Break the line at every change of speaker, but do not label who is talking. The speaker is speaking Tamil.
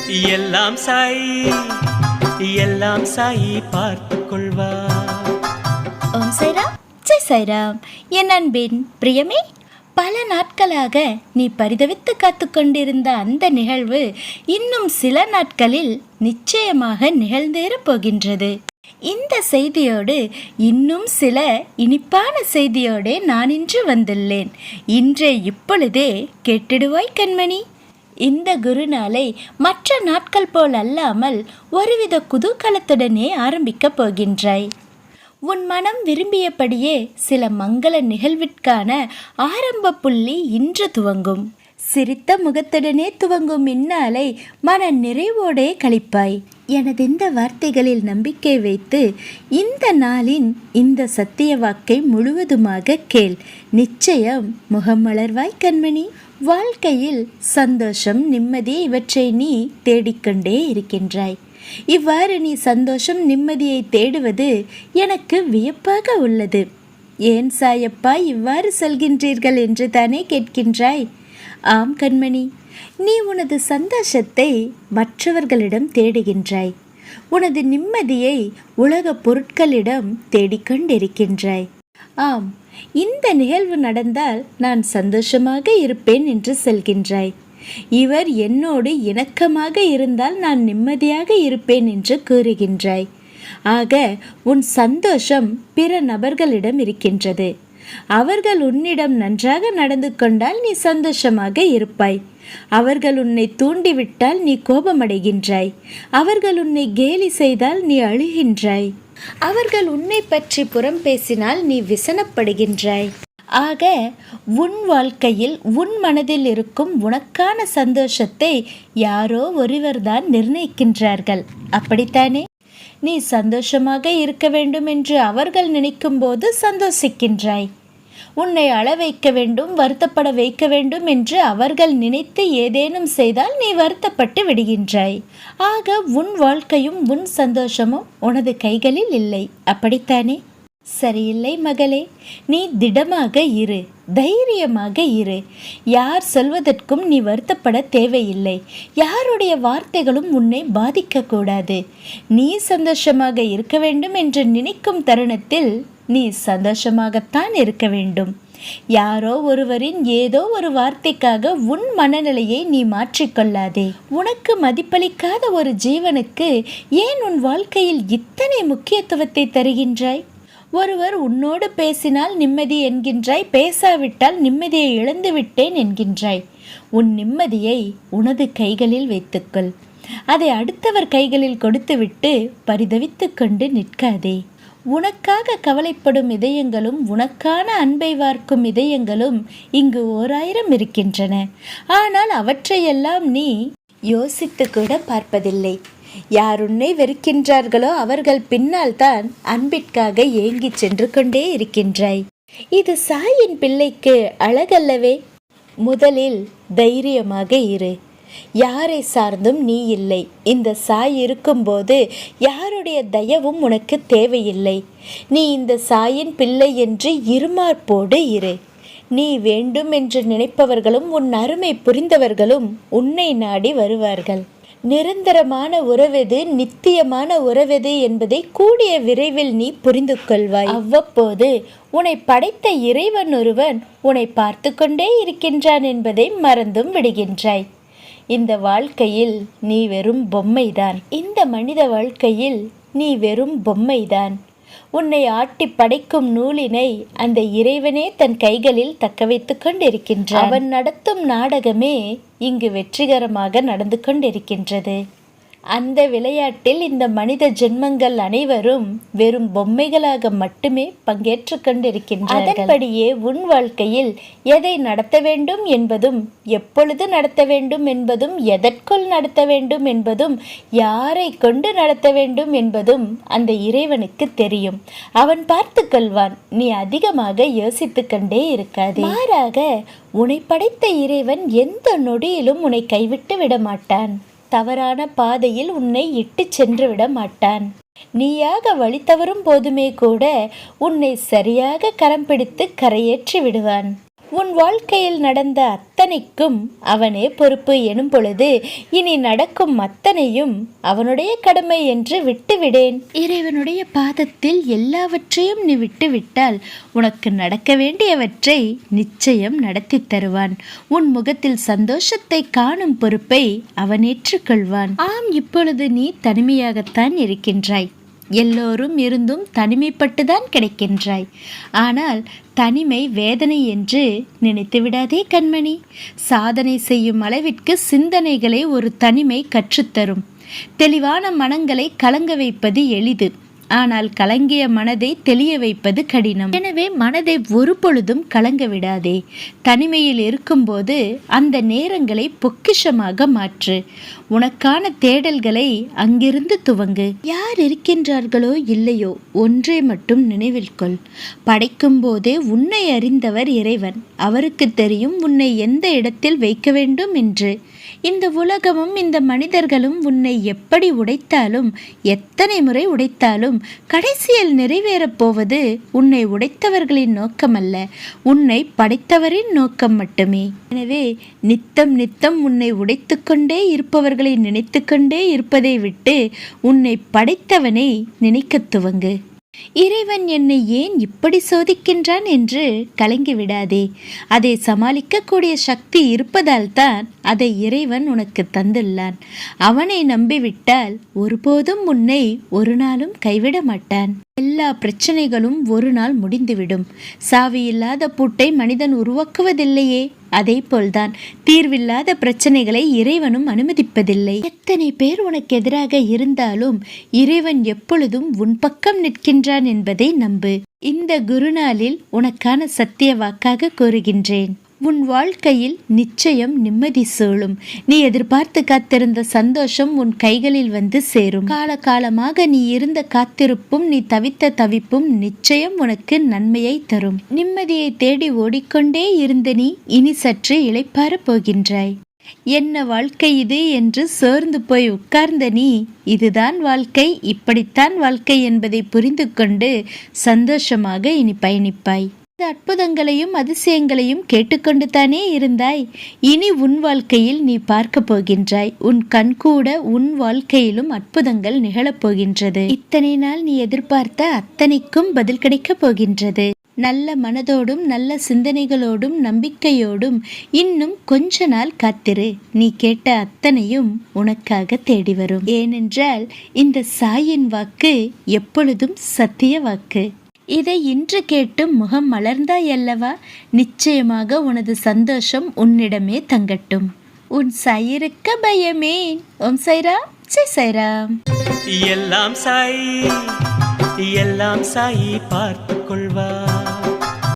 எல்லாம் சாய், எல்லாம் சாய் பார்த்து கொள்வா.
ஓம் சாய்ராம், ஜெய் சாய்ராம். என் அன்பின் பிரியமே, பல நாட்களாக நீ பரிதவித்து காத்து கொண்டிருந்த அந்த நிகழ்வு இன்னும் சில நாட்களில் நிச்சயமாக நிகழ்ந்தேறப் போகின்றது. இந்த செய்தியோடு இன்னும் சில இனிப்பான செய்தியோடு நான் இன்று வந்துள்ளேன். இன்றே இப்பொழுதே கேட்டிடுவாய் கண்மணி. இந்த குருநாளை மற்ற நாட்கள் போல் அல்லாமல் ஒருவித குதூகலத்துடனே ஆரம்பிக்கப் போகின்றாய். உன் மனம் விரும்பியபடியே சில மங்கள நிகழ்விற்கான ஆரம்ப புள்ளி இன்று துவங்கும். சிரித்த முகத்துடனே துவங்கும் இந்நாளை மன நிறைவோடே கழிப்பாய். எனது இந்த வார்த்தைகளில் நம்பிக்கை வைத்து இந்த நாளின் இந்த சத்திய வாக்கை முழுவதுமாக கேள். நிச்சயம் முகமலர்வாய் கண்மணி. வாழ்க்கையில் சந்தோஷம், நிம்மதி இவற்றை நீ தேடிக்கொண்டே இருக்கின்றாய். இவ்வாறு நீ சந்தோஷம், நிம்மதியை தேடுவது எனக்கு வியப்பாக உள்ளது. ஏன் சாயப்பா இவ்வாறு சொல்கின்றீர்கள் என்று தானே கேட்கின்றாய்? ஆம் கண்மணி, நீ உனது சந்தோஷத்தை மற்றவர்களிடம் தேடுகின்றாய். உனது நிம்மதியை உலக பொருட்களிடம் தேடிக்கொண்டிருக்கின்றாய். ஆம், இந்த நிகழ்வு நடந்தால் நான் சந்தோஷமாக இருப்பேன் என்று சொல்கின்றாய். இவர் என்னோடு இணக்கமாக இருந்தால் நான் நிம்மதியாக இருப்பேன் என்று கூறுகின்றாய். ஆக உன் சந்தோஷம் பிற நபர்களிடம் இருக்கின்றது. அவர்கள் உன்னிடம் நன்றாக நடந்து கொண்டால் நீ சந்தோஷமாக இருப்பாய். அவர்கள் உன்னை தூண்டிவிட்டால் நீ கோபமடைகின்றாய். அவர்கள் உன்னை கேலி செய்தால் நீ அழுகின்றாய். அவர்கள் உன்னை பற்றி புறம் பேசினால் நீ விசனப்படுகின்றாய். ஆக உன் வாழ்க்கையில் உன் மனதில் இருக்கும் உனக்கான சந்தோஷத்தை யாரோ ஒருவர்தான் நிர்ணயிக்கின்றார்கள். அப்படித்தானே? நீ சந்தோஷமாக இருக்க வேண்டும் என்று அவர்கள் நினைக்கும் போது சந்தோஷிக்கின்றாய். உன்னை அழ வைக்க வேண்டும், வருத்தப்பட வைக்க வேண்டும் என்று அவர்கள் நினைத்து ஏதேனும் செய்தால் நீ வருத்தப்பட்டு விடுகின்றாய். ஆக உன் வாழ்க்கையும் உன் சந்தோஷமும் உனது கைகளில் இல்லை. அப்படித்தானே? சரியில்லை மகளே, நீ திடமாக இரு, தைரியமாக இரு. யார் சொல்வதற்கும் நீ வருத்தப்பட தேவையில்லை. யாருடைய வார்த்தைகளும் உன்னை பாதிக்கக்கூடாது. நீ சந்தோஷமாக இருக்க வேண்டும் என்று நினைக்கும் தருணத்தில் நீ சந்தோஷமாகத்தான் இருக்க வேண்டும். யாரோ ஒருவரின் ஏதோ ஒரு வார்த்தைக்காக உன் மனநிலையை நீ மாற்றிக்கொள்ளாதே. உனக்கு மதிப்பளிக்காத ஒரு ஜீவனுக்கு ஏன் உன் வாழ்க்கையில் இத்தனை முக்கியத்துவத்தை தருகின்றாய்? ஒருவர் உன்னோடு பேசினால் நிம்மதி என்கின்றாய், பேசாவிட்டால் நிம்மதியை இழந்து விட்டேன் என்கின்றாய். உன் நிம்மதியை உனது கைகளில் வைத்துக்கொள். அதை அடுத்தவர் கைகளில் கொடுத்துவிட்டு பரிதவித்து கொண்டு நிற்காதே. உனக்காக கவலைப்படும் இதயங்களும் உனக்கான அன்பை வார்க்கும் இதயங்களும் இங்கு 1000 இருக்கின்றன. ஆனால் அவற்றையெல்லாம் நீ யோசித்து கூட பார்ப்பதில்லை. யார் உன்னை வெறுக்கின்றார்களோ அவர்கள் பின்னால் தான் அன்பிற்காக ஏங்கி சென்று கொண்டே இருக்கின்றாய். இது சாயின் பிள்ளைக்கு அழகல்லவே? முதலில் தைரியமாக இரு. யாரை சார்ந்தும் நீ இல்லை. இந்த சாய் இருக்கும்போது யாருடைய தயவும் உனக்கு தேவையில்லை. நீ இந்த சாயின் பிள்ளை என்று இருமார்போடு இரு. நீ வேண்டும் என்று நினைப்பவர்களும் உன் அருமை புரிந்தவர்களும் உன்னை நாடி வருவார்கள். நிரந்தரமான உறவெது, நித்தியமான உறவெது என்பதை கூடிய விரைவில் நீ புரிந்து கொள்வாய். அவ்வப்போது உன்னை படைத்த இறைவன் ஒருவன் உன்னை பார்த்து கொண்டே இருக்கின்றான் என்பதை மறந்தும் விடுகின்றாய். இந்த வாழ்க்கையில் நீ வெறும் பொம்மைதான். இந்த மனித வாழ்க்கையில் நீ வெறும் பொம்மைதான். உன்னை ஆட்டி படைக்கும் நூலினை அந்த இறைவனே தன் கைகளில் தக்க வைத்து கொண்டிருக்கின்றான். அவன் நடத்தும் நாடகமே இங்கு வெற்றிகரமாக நடந்து கொண்டிருக்கின்றது. அந்த விளையாட்டில் இந்த மனித ஜென்மங்கள் அனைவரும் வெறும் பொம்மைகளாக மட்டுமே பங்கேற்று கொண்டிருக்கின்றனர். அதன்படியே உன் வாழ்க்கையில் எதை நடத்த வேண்டும் என்பதும், எப்பொழுது நடத்த வேண்டும் என்பதும், எதற்குள் நடத்த வேண்டும் என்பதும், யாரை கொண்டு நடத்த வேண்டும் என்பதும் அந்த இறைவனுக்கு தெரியும். அவன் பார்த்து கொள்வான். நீ அதிகமாக யோசித்து கொண்டே இருக்காதே. மாறாக உன்னை படைத்த இறைவன் எந்த நொடியிலும் உன்னை கைவிட்டு விட மாட்டான். தவறான பாதையில் உன்னை இட்டு சென்று விட மாட்டான். நீயாக வழி தவறும் போதுமே கூட உன்னை சரியாக கரம் பிடித்து கரையேற்றி விடுவான். உன் வாழ்க்கையில் நடந்த அத்தனைக்கும் அவனே பொறுப்பு எனும் பொழுது இனி நடக்கும் அத்தனையும் அவனுடைய கடமை என்று விட்டுவிடேன். இறைவனுடைய பாதத்தில் எல்லாவற்றையும் நீ விட்டுவிட்டால் உனக்கு நடக்க வேண்டியவற்றை நிச்சயம் நடத்தி தருவான். உன் முகத்தில் சந்தோஷத்தை காணும் பொறுப்பை அவன் ஏற்றுக்கொள்வான். ஆம், இப்பொழுது நீ தனிமையாகத்தான் இருக்கின்றாய். எல்லோரும் இருந்தும் தனிமைப்பட்டுதான் கிடைக்கின்றாய். ஆனால் தனிமை வேதனை என்று நினைத்து விடாதே கண்மணி. சாதனை செய்யும் அளவிற்கு சிந்தனைகளை ஒரு தனிமை கற்றுத்தரும். தெளிவான மனங்களை கலங்க வைப்பது எளிது, ஆனால் கலங்கிய மனதை தெளிய வைப்பது கடினம். எனவே மனதை ஒரு பொழுதும் கலங்க விடாதே. தனிமையில் இருக்கும்போது அந்த நேரங்களை பொக்கிஷமாக மாற்று. உனக்கான தேடல்களை அங்கிருந்து துவங்கு. யார் இருக்கின்றார்களோ இல்லையோ ஒன்றை மட்டும் நினைவில் கொள். படைக்கும் போதே உன்னை அறிந்தவர் இறைவன். அவருக்கு தெரியும் உன்னை எந்த இடத்தில் வைக்க வேண்டும் என்று. இந்த உலகமும் இந்த மனிதர்களும் உன்னை எப்படி உடைத்தாலும், எத்தனை முறை உடைத்தாலும் கடைசியில் நிறைவேறப் போவது உன்னை உடைத்தவர்களின் நோக்கமல்ல, உன்னை படைத்தவரின் நோக்கம் மட்டுமே. எனவே நித்தம் நித்தம் உன்னை உடைத்து கொண்டே இருப்பவர்களை நினைத்து கொண்டே இருப்பதை விட்டு உன்னை படைத்தவனை நினைக்க துவங்கு. இறைவன் என்னை ஏன் இப்படி சோதிக்கின்றான் என்று கலங்கி விடாதே. அதை சமாளிக்கக்கூடிய சக்தி இருப்பதால் தான் அதை இறைவன் உனக்கு தந்துள்ளான். அவனை நம்பிவிட்டால் ஒருபோதும் உன்னை ஒரு நாளும் கைவிட மாட்டான். எல்லா பிரச்சனைகளும் ஒரு நாள் முடிந்துவிடும். சாவி இல்லாத பூட்டை மனிதன் உருவாக்குவதில்லையே, அதே போல்தான் தீர்வில்லாத பிரச்சனைகளை இறைவனும் அனுமதிப்பதில்லை. எத்தனை பேர் உனக்கு எதிராக இருந்தாலும் இறைவன் எப்பொழுதும் உன் பக்கம் நிற்கின்றான் என்பதை நம்பு. இந்த குருநாளில் உனக்கான சத்திய வாக்காக கூறுகின்றேன். உன் வாழ்க்கையில் நிச்சயம் நிம்மதி சூழும். நீ எதிர்பார்த்து காத்திருந்த சந்தோஷம் உன் கைகளில் வந்து சேரும். காலகாலமாக நீ இருந்த காத்திருப்பும் நீ தவித்த தவிப்பும் நிச்சயம் உனக்கு நன்மையை தரும். நிம்மதியை தேடி ஓடிக்கொண்டே இருந்த நீ இனி சற்று இளைப்பாற போகின்றாய். என்ன வாழ்க்கை இது என்று சோர்ந்து போய் உட்கார்ந்த நீ இதுதான் வாழ்க்கை, இப்படித்தான் வாழ்க்கை என்பதை புரிந்து கொண்டு சந்தோஷமாக இனி பயணிப்பாய். இந்த அற்புதங்களையும் அதிசயங்களையும் கேட்டுக்கொண்டு தானே இருந்தாய். இனி உன் வாழ்க்கையில் நீ பார்க்க போகின்றாய். உன் கண் கூட உன் வாழ்க்கையிலும் அற்புதங்கள் நிகழப்போகின்றது. இத்தனை நாள் நீ எதிர்பார்த்த அத்தனைக்கும் பதில் கிடைக்கப் போகின்றது. நல்ல மனதோடும் நல்ல சிந்தனைகளோடும் நம்பிக்கையோடும் இன்னும் கொஞ்ச நாள் காத்திரு. நீ கேட்ட அத்தனையும் உனக்காக தேடி வரும். ஏனென்றால் இந்த சாயின் வாக்கு எப்பொழுதும் சத்திய வாக்கு. இதை இன்று கேட்டு முகம் மலர்ந்தாய் அல்லவா? நிச்சயமாக உனது சந்தோஷம் உன்னிடமே தங்கட்டும். உன் சாயிருக்க பயமேன். ஓம் சாய்ராம், ஜெய் சாய்ராம்.
எல்லாம் சாய், எல்லாம் சாய் பார்த்துக் கொள்வார்.